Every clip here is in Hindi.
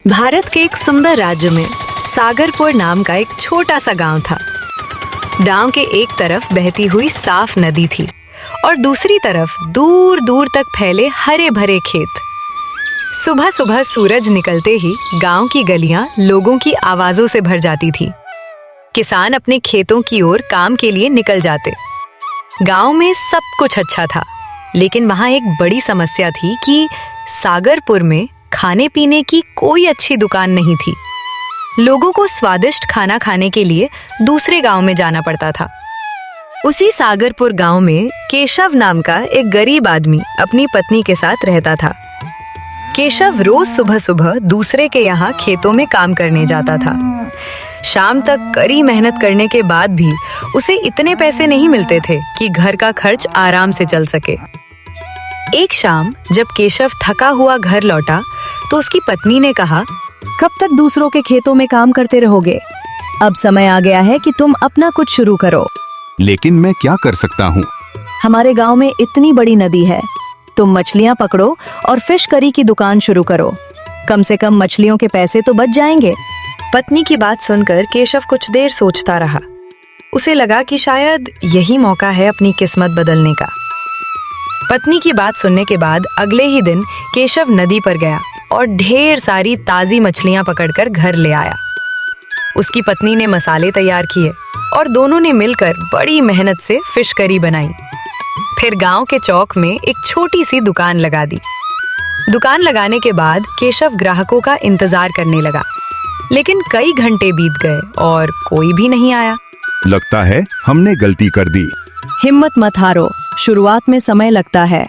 भारत के एक सुंदर राज्य में सागरपुर नाम का एक छोटा सा गांव था। गांव के एक तरफ बहती हुई साफ नदी थी और दूसरी तरफ दूर दूर तक फैले हरे भरे खेत। सुबह सुबह सूरज निकलते ही गांव की गलियां लोगों की आवाजों से भर जाती थी। किसान अपने खेतों की ओर काम के लिए निकल जाते। गांव में सब कुछ अच्छा था, लेकिन वहां एक बड़ी समस्या थी कि सागरपुर में खाने पीने की कोई अच्छी दुकान नहीं थी। लोगों को स्वादिष्ट खाना खाने के लिए दूसरे गांव में जाना पड़ता था। उसी सागरपुर गांव में केशव नाम का एक गरीब आदमी अपनी पत्नी के साथ रहता था। केशव रोज सुबह सुबह दूसरे के यहाँ खेतों में काम करने जाता था। शाम तक कड़ी मेहनत करने के बाद भी उसे इतने पैसे नहीं मिलते थे कि घर का खर्च आराम से चल सके। एक शाम जब केशव थका हुआ घर लौटा तो उसकी पत्नी ने कहा, कब तक दूसरों के खेतों में काम करते रहोगे? अब समय आ गया है कि तुम अपना कुछ शुरू करो। लेकिन मैं क्या कर सकता हूँ? हमारे गांव में इतनी बड़ी नदी है, तुम मछलियाँ पकड़ो और फिश करी की दुकान शुरू करो। कम से कम मछलियों के पैसे तो बच जाएंगे। पत्नी की बात सुनकर केशव कुछ देर सोचता रहा। उसे लगा कि शायद यही मौका है अपनी किस्मत बदलने का। पत्नी की बात सुनने के बाद अगले ही दिन केशव नदी पर गया और ढेर सारी ताजी मछलियां पकड़कर घर ले आया। उसकी पत्नी ने मसाले तैयार किए और दोनों ने मिलकर बड़ी मेहनत से फिश करी बनाई। फिर गांव के चौक में एक छोटी सी दुकान लगा दी। दुकान लगाने के बाद केशव ग्राहकों का इंतजार करने लगा, लेकिन कई घंटे बीत गए और कोई भी नहीं आया। लगता है हमने गलती कर दी। हिम्मत मत हारो, शुरुआत में समय लगता है।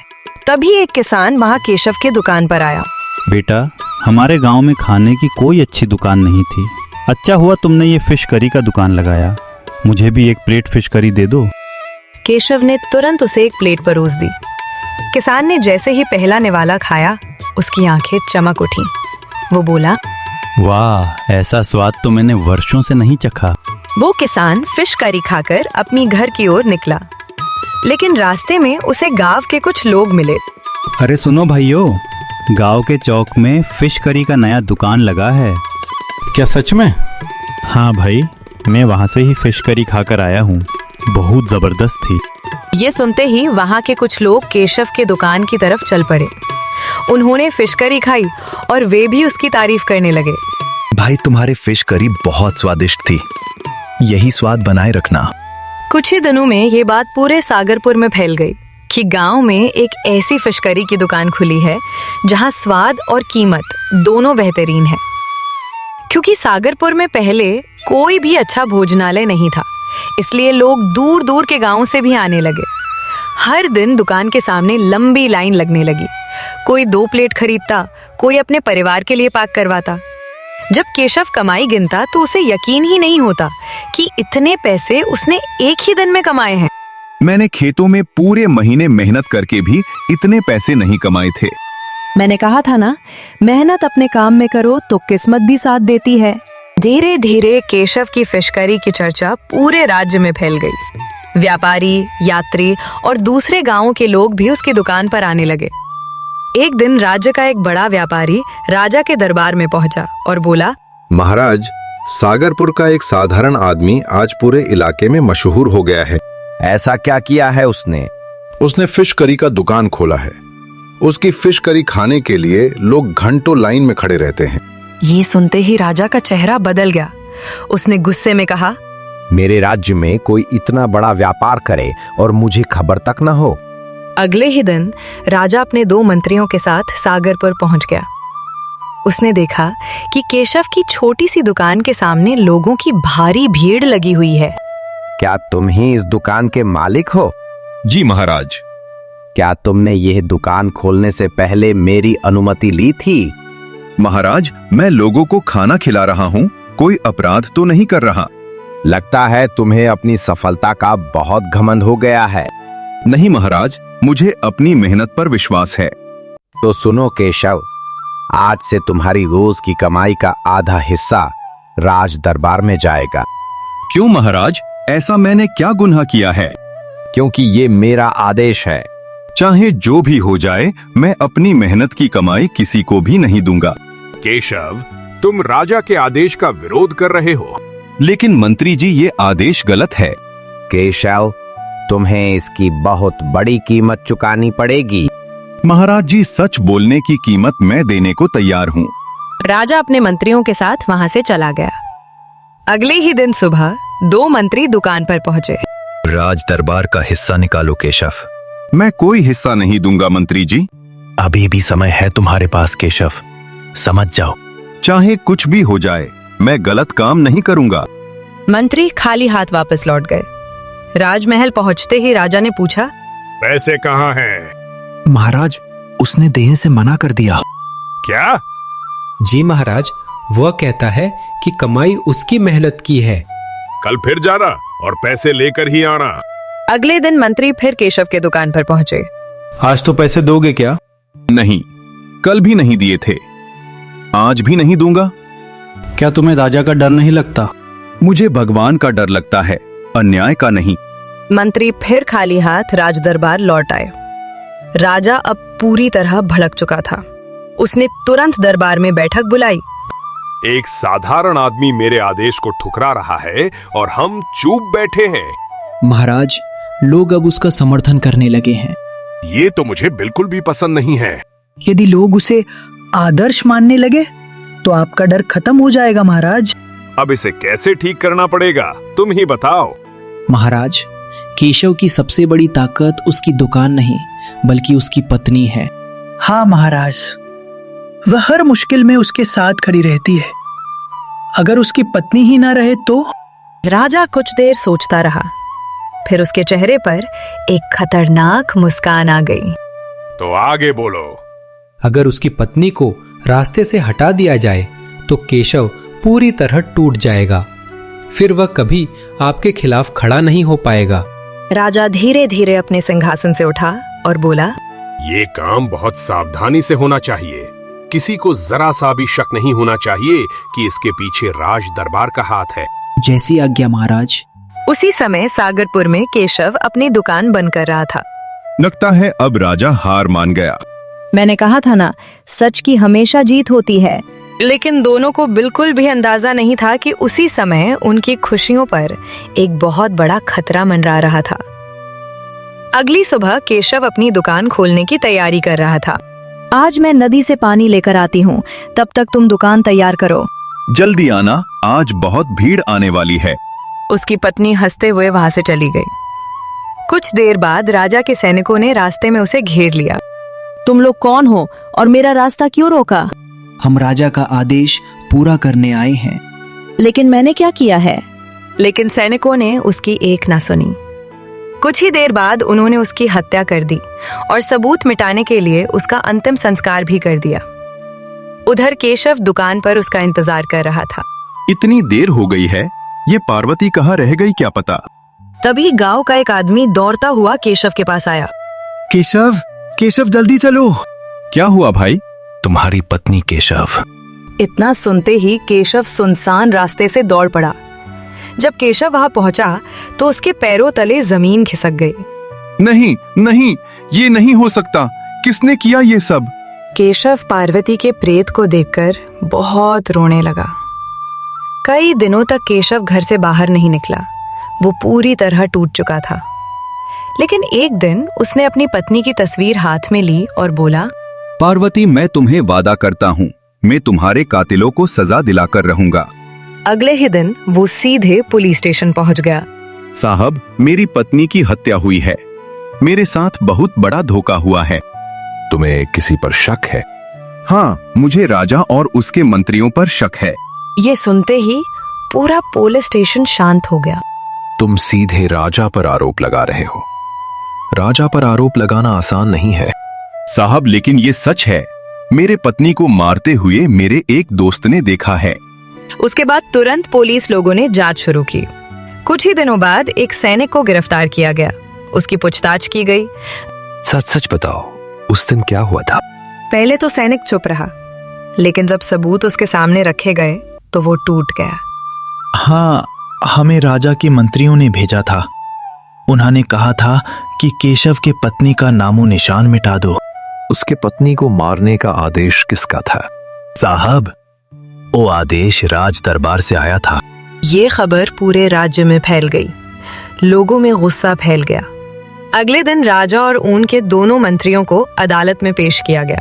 तभी एक किसान वहां केशव की दुकान पर आया। बेटा, हमारे गांव में खाने की कोई अच्छी दुकान नहीं थी। अच्छा हुआ तुमने ये फिश करी का दुकान लगाया। मुझे भी एक प्लेट फिश करी दे दो। केशव ने तुरंत उसे एक प्लेट परोस दी। किसान ने जैसे ही पहला निवाला खाया, उसकी आंखें चमक उठी। वो बोला, वाह, ऐसा स्वाद तो मैंने वर्षों से नहीं चखा। वो किसान फिश करी खाकर अपनी घर की ओर निकला, लेकिन रास्ते में उसे गांव के कुछ लोग मिले। अरे सुनो भाइयों, गांव के चौक में फिश करी का नया दुकान लगा है। क्या सच में? हाँ भाई, मैं वहाँ से ही फिश करी खाकर आया हूँ। बहुत जबरदस्त थी। ये सुनते ही वहाँ के कुछ लोग केशव के दुकान की तरफ चल पड़े। उन्होंने फिश करी खाई और वे भी उसकी तारीफ करने लगे। भाई, तुम्हारी फिश करी बहुत स्वादिष्ट थी। यही स्वाद बनाए रखना। कुछ ही दिनों में ये बात पूरे सागरपुर में फैल गई कि गांव में एक ऐसी फिश करी की दुकान खुली है जहां स्वाद और कीमत दोनों बेहतरीन है। क्योंकि सागरपुर में पहले कोई भी अच्छा भोजनालय नहीं था, इसलिए लोग दूर दूर के गांवों से भी आने लगे। हर दिन दुकान के सामने लंबी लाइन लगने लगी। कोई 2 प्लेट खरीदता, कोई अपने परिवार के लिए पैक करवाता। जब केशव कमाई गिनता तो उसे यकीन ही नहीं होता कि इतने पैसे उसने एक ही दिन में कमाए हैं। मैंने खेतों में पूरे महीने मेहनत करके भी इतने पैसे नहीं कमाए थे। मैंने कहा था ना, मेहनत अपने काम में करो तो किस्मत भी साथ देती है। धीरे धीरे केशव की फिश करी की चर्चा पूरे राज्य में फैल गई। व्यापारी, यात्री और दूसरे गांवों के लोग भी उसकी दुकान पर आने लगे। एक दिन राज्य का एक बड़ा व्यापारी राजा के दरबार में पहुंचा और बोला, महाराज, सागरपुर का एक साधारण आदमी आज पूरे इलाके में मशहूर हो गया है। ऐसा क्या किया है उसने? उसने फिश करी का दुकान खोला है। उसकी फिश करी खाने के लिए लोग घंटों लाइन में खड़े रहते हैं। ये सुनते ही राजा का चेहरा बदल गया। उसने गुस्से में कहा, मेरे राज्य में कोई इतना बड़ा व्यापार करे और मुझे खबर तक न हो। अगले ही दिन राजा अपने 2 मंत्रियों के साथ सागरपुर पहुंच गया। उसने देखा कि केशव की छोटी सी दुकान के सामने लोगों की भारी भीड़ लगी हुई है। क्या तुम ही इस दुकान के मालिक हो? जी महाराज। क्या तुमने यह दुकान खोलने से पहले मेरी अनुमति ली थी? महाराज, मैं लोगों को खाना खिला रहा हूँ, कोई अपराध तो नहीं कर रहा। लगता है तुम्हें अपनी सफलता का बहुत घमंड हो गया है। नहीं महाराज, मुझे अपनी मेहनत पर विश्वास है। तो सुनो केशव, आज से तुम्हारी रोज की कमाई का आधा हिस्सा राज दरबार में जाएगा। क्यों महाराज, ऐसा मैंने क्या गुनाह किया है? क्योंकि ये मेरा आदेश है। चाहे जो भी हो जाए, मैं अपनी मेहनत की कमाई किसी को भी नहीं दूंगा। केशव, तुम राजा के आदेश का विरोध कर रहे हो। लेकिन मंत्री जी ये आदेश गलत है। केशव, तुम्हें इसकी बहुत बड़ी कीमत चुकानी पड़ेगी। महाराज जी, सच बोलने की कीमत मैं देने को तैयार हूँ। राजा अपने मंत्रियों के साथ वहां से चला गया। अगले ही दिन सुबह 2 मंत्री दुकान पर पहुंचे। राज दरबार का हिस्सा निकालो केशव। मैं कोई हिस्सा नहीं दूंगा मंत्री जी। अभी भी समय है तुम्हारे पास केशव, समझ जाओ। चाहे कुछ भी हो जाए, मैं गलत काम नहीं करूंगा। मंत्री खाली हाथ वापस लौट गए। राजमहल पहुंचते ही राजा ने पूछा, पैसे कहाँ हैं? महाराज, उसने देने से मना कर दिया। क्या? जी महाराज, वह कहता है कि कमाई उसकी मेहनत की है। कल फिर जाना और पैसे लेकर ही आना। अगले दिन मंत्री फिर केशव के दुकान पर पहुंचे। आज तो पैसे दोगे क्या? नहीं, कल भी नहीं दिए थे, आज भी नहीं दूंगा। क्या तुम्हें राजा का डर नहीं लगता? मुझे भगवान का डर लगता है, अन्याय का नहीं। मंत्री फिर खाली हाथ राज दरबार लौट आए। राजा अब पूरी तरह भड़क चुका था। उसने तुरंत दरबार में बैठक बुलाई। एक साधारण आदमी मेरे आदेश को ठुकरा रहा है और हम चुप बैठे हैं। महाराज, लोग अब उसका समर्थन करने लगे हैं। ये तो मुझे बिल्कुल भी पसंद नहीं है। यदि लोग उसे आदर्श मानने लगे तो आपका डर खत्म हो जाएगा महाराज। अब इसे कैसे ठीक करना पड़ेगा, तुम ही बताओ। महाराज, केशव की सबसे बड़ी ताकत उसकी दुकान नहीं बल्कि उसकी पत्नी है। हाँ महाराज, वह हर मुश्किल में उसके साथ खड़ी रहती है। अगर उसकी पत्नी ही ना रहे तो? राजा कुछ देर सोचता रहा, फिर उसके चेहरे पर एक खतरनाक मुस्कान आ गई। तो आगे बोलो। अगर उसकी पत्नी को रास्ते से हटा दिया जाए तो केशव पूरी तरह टूट जाएगा। फिर वह कभी आपके खिलाफ खड़ा नहीं हो पाएगा। राजा धीरे धीरे अपने सिंहासन से उठा और बोला, ये काम बहुत सावधानी से होना चाहिए। किसी को जरा सा भी शक नहीं होना चाहिए कि इसके पीछे राज दरबार का हाथ है। जैसी आज्ञा महाराज। उसी समय सागरपुर में केशव अपनी दुकान बंद कर रहा था। लगता है अब राजा हार मान गया। मैंने कहा था ना, सच की हमेशा जीत होती है। लेकिन दोनों को बिल्कुल भी अंदाजा नहीं था कि उसी समय उनकी खुशियों पर एक बहुत बड़ा खतरा मंडरा रहा था। अगली सुबह केशव अपनी दुकान खोलने की तैयारी कर रहा था। आज मैं नदी से पानी लेकर आती हूँ, तब तक तुम दुकान तैयार करो। जल्दी आना, आज बहुत भीड़ आने वाली है। उसकी पत्नी हंसते हुए वहां से चली गई। कुछ देर बाद राजा के सैनिकों ने रास्ते में उसे घेर लिया। तुम लोग कौन हो और मेरा रास्ता क्यों रोका? हम राजा का आदेश पूरा करने आए हैं। लेकिन मैंने क्या किया है? लेकिन सैनिकों ने उसकी एक ना सुनी। कुछ ही देर बाद उन्होंने उसकी हत्या कर दी और सबूत मिटाने के लिए उसका अंतिम संस्कार भी कर दिया। उधर केशव दुकान पर उसका इंतजार कर रहा था। इतनी देर हो गई है, ये पार्वती कहाँ रह गई क्या पता। तभी गांव का एक आदमी दौड़ता हुआ केशव के पास आया। केशव, केशव जल्दी चलो। क्या हुआ भाई? तुम्हारी पत्नी केशव। इतना सुनते ही केशव सुनसान रास्ते से दौड़ पड़ा। जब केशव वहां पहुंचा तो उसके पैरों तले जमीन खिसक गई। नहीं नहीं, ये नहीं हो सकता। किसने किया ये सब? केशव पार्वती के प्रेत को देखकर बहुत रोने लगा। कई दिनों तक केशव घर से बाहर नहीं निकला। वो पूरी तरह टूट चुका था। लेकिन एक दिन उसने अपनी पत्नी की तस्वीर हाथ में ली और बोला, पार्वती, मैं तुम्हें वादा करता हूँ, मैं तुम्हारे कातिलों को सजा दिलाकर रहूंगा। अगले ही दिन वो सीधे पुलिस स्टेशन पहुंच गया। साहब, मेरी पत्नी की हत्या हुई है। मेरे साथ बहुत बड़ा धोखा हुआ है। तुम्हें किसी पर शक है? हाँ, मुझे राजा और उसके मंत्रियों पर शक है। ये सुनते ही पूरा पुलिस स्टेशन शांत हो गया। तुम सीधे राजा पर आरोप लगा रहे हो। राजा पर आरोप लगाना आसान नहीं है। साहब, लेकिन ये सच है। मेरे पत्नी को मारते हुए मेरे एक दोस्त ने देखा है। उसके बाद तुरंत पुलिस लोगों ने जांच शुरू की। कुछ ही दिनों बाद एक सैनिक को गिरफ्तार किया गया। उसकी पूछताछ की गई। सच सच बताओ, उस दिन क्या हुआ था? पहले तो सैनिक चुप रहा, लेकिन जब सबूत उसके सामने रखे गए तो वो टूट गया। हाँ, हमें राजा के मंत्रियों ने भेजा था। उन्होंने कहा था कि केशव के पत्नी का नामो निशान मिटा दो। उसके पत्नी को मारने का आदेश किसका था? साहब, वो आदेश राज दरबार से आया था। ये खबर पूरे राज्य में फैल गई। लोगों में गुस्सा फैल गया। अगले दिन राजा और उनके दोनों मंत्रियों को अदालत में पेश किया गया।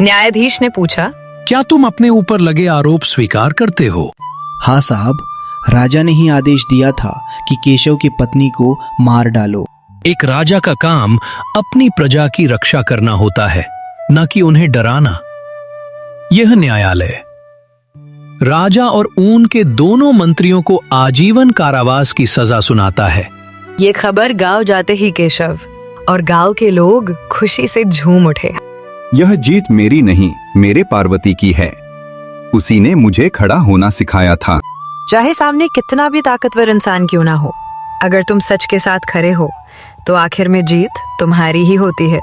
न्यायाधीश ने पूछा, क्या तुम अपने ऊपर लगे आरोप स्वीकार करते हो? हाँ साहब, राजा ने ही आदेश दिया था कि केशव की पत्नी को मार डालो। एक राजा का काम अपनी प्रजा की रक्षा करना होता है, न कि उन्हें डराना। यह न्यायालय राजा और उनके दोनों मंत्रियों को आजीवन कारावास की सजा सुनाता है। ये खबर गांव जाते ही केशव और गांव के लोग खुशी से झूम उठे। यह जीत मेरी नहीं, मेरे पार्वती की है। उसी ने मुझे खड़ा होना सिखाया था। चाहे सामने कितना भी ताकतवर इंसान क्यों ना हो, अगर तुम सच के साथ खड़े हो तो आखिर में जीत तुम्हारी ही होती है।